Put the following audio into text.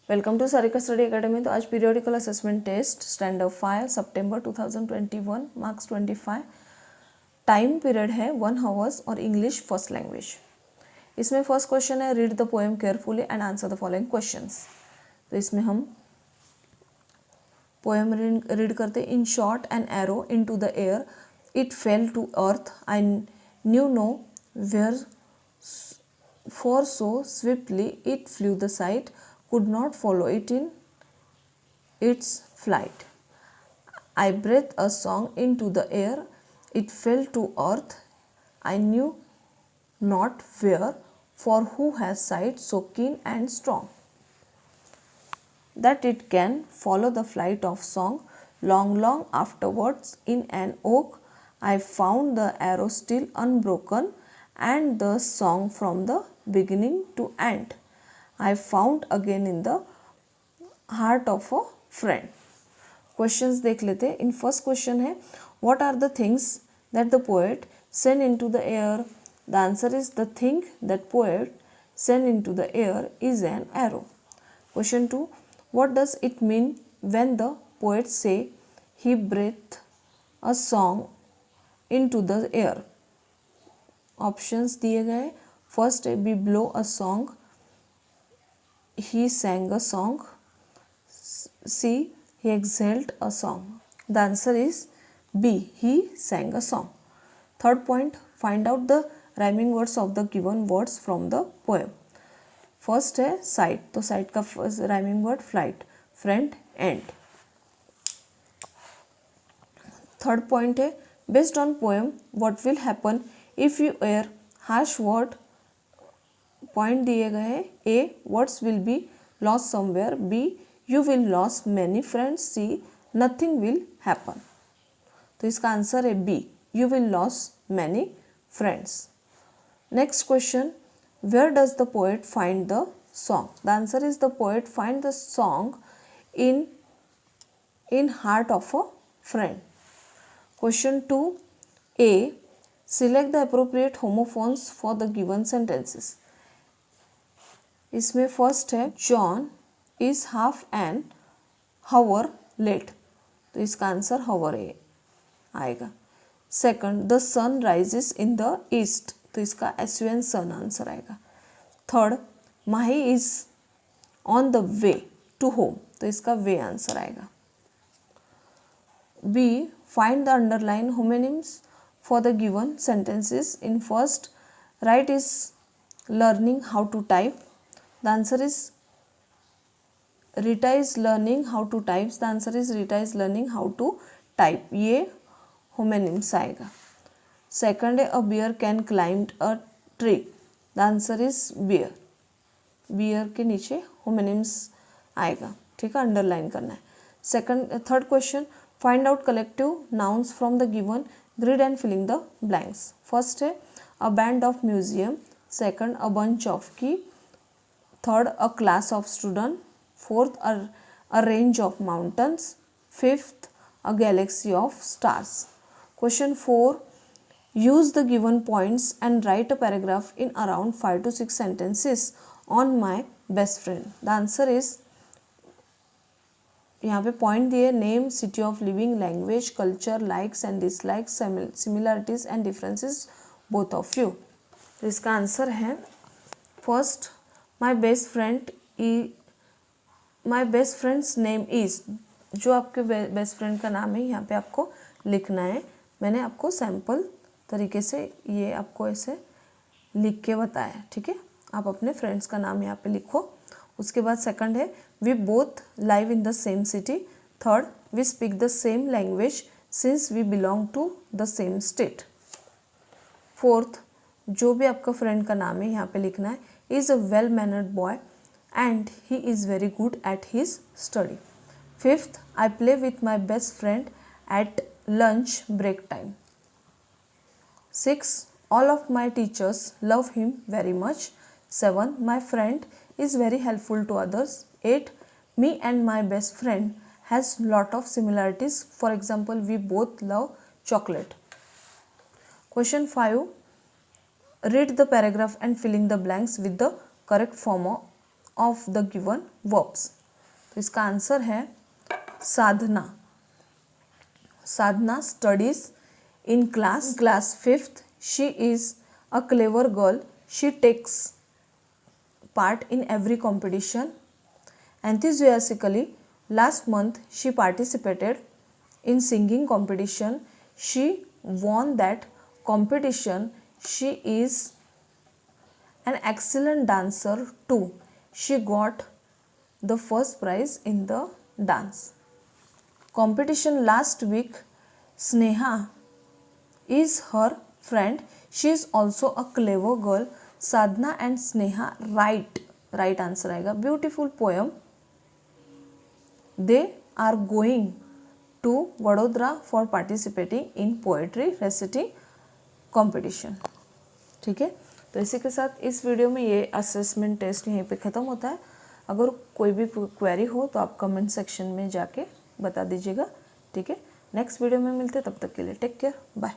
Welcome to Sarika study academy. तो आज periodical assessment test standard 5 सितंबर 2021, मार्क्स 25। टाइम पीरियड है 1 आवर्स और इंग्लिश फर्स्ट लैंग्वेज। इसमें फर्स्ट क्वेश्चन है read the poem carefully and answer the following questions. तो इसमें हम पोएम रीड करते। In short an arrow into the air it fell to earth I knew no where for so swiftly it flew the sight could not follow it in its flight. I breathed a song into the air, it fell to earth, I knew not where, for who has sight so keen and strong that it can follow the flight of song. Long afterwards in an oak I found the arrow still unbroken and the song from the beginning to end I found again in the heart of a friend. Questions देख लेते हैं। In first question है what are the things that the poet send into the air. The answer is the thing that poet send into the air is an arrow. Question 2, what does it mean when the poet say he breath a song into the air. Options दिए गए। First है B blow a song, he sang a song, C he exhaled a song. The answer is B, he sang a song. Third point, find out the rhyming words of the given words from the poem. First है sight, तो sight का rhyming word flight, friend, end. Third point है based on poem what will happen if you wear harsh word. Point दिए गए हैं। A words will be lost somewhere, B you will lose many friends, C nothing will happen. तो इसका answer है B, you will lose many friends. Next question, where does the poet find the song. The answer is the poet find the song in heart of a friend. Question 2, A select the appropriate homophones for the given sentences. इसमें first है John is half an hour late, तो इसका आंसर hour आएगा। Second, the sun rises in the east, तो इसका S U N sun answer आएगा। Third, Mahi is on the way to home, तो इसका वे आंसर आएगा। B, find the underline homonyms for the given sentences. In first, right is learning how to type, the answer is Rita is learning how to type. The answer is Rita is learning how to type. ये homonyms आएगा। Second है a bear can climb a tree. The answer is bear. bear के नीचे homonyms आएगा, ठीक है, underline करना है। Third question, find out collective nouns from the given grid and filling the blanks. First है a band of museum, second a bunch of key, third a class of student, fourth a range of mountains, fifth a galaxy of stars. Question 4, use the given points and write a paragraph in around 5 to 6 sentences on my best friend. The answer is, यहाँ पे point दिए name, city of living, language, culture, likes and dislikes, similarities and differences both of you. तो इसका answer है first my best friends name is, जो आपके best friend का नाम है यहाँ पे आपको लिखना है। मैंने आपको सैम्पल तरीके से ये आपको ऐसे लिख के बताया, ठीक है। आप अपने फ्रेंड्स का नाम यहाँ पे लिखो। उसके बाद सेकंड है we both live in the same city, third we speak the same language since we belong to the same state, fourth जो भी आपका फ्रेंड का नाम है यहाँ पे लिखना है, is a well mannered boy and he is very good at his study. Fifth, I play with my best friend at lunch break time. Six, all of my teachers love him very much. 7, my friend is very helpful to others. 8, me and my best friend has lot of similarities. For example, we both love chocolate. Question 5, read the paragraph and fill in the blanks with the correct form of the given verbs. तो इसका answer है Sadhana. Sadhana studies in class 5th. She is a clever girl. She takes part in every competition enthusiastically. Last month she participated in singing competition. She won that competition. She is an excellent dancer too. She got the first prize in the dance competition last week. Sneha is her friend. She is also a clever girl. Sadhana and Sneha right answer आएगा beautiful poem. They are going to Vadodara for participating in poetry reciting competition. ठीक है, तो इसी के साथ इस video में ये असेसमेंट टेस्ट यहीं पे ख़त्म होता है. अगर कोई भी क्वेरी हो तो आप कमेंट सेक्शन में जाके बता दीजिएगा. ठीक है, नेक्स्ट वीडियो में मिलते हैं, तब तक के लिए टेक केयर, बाय.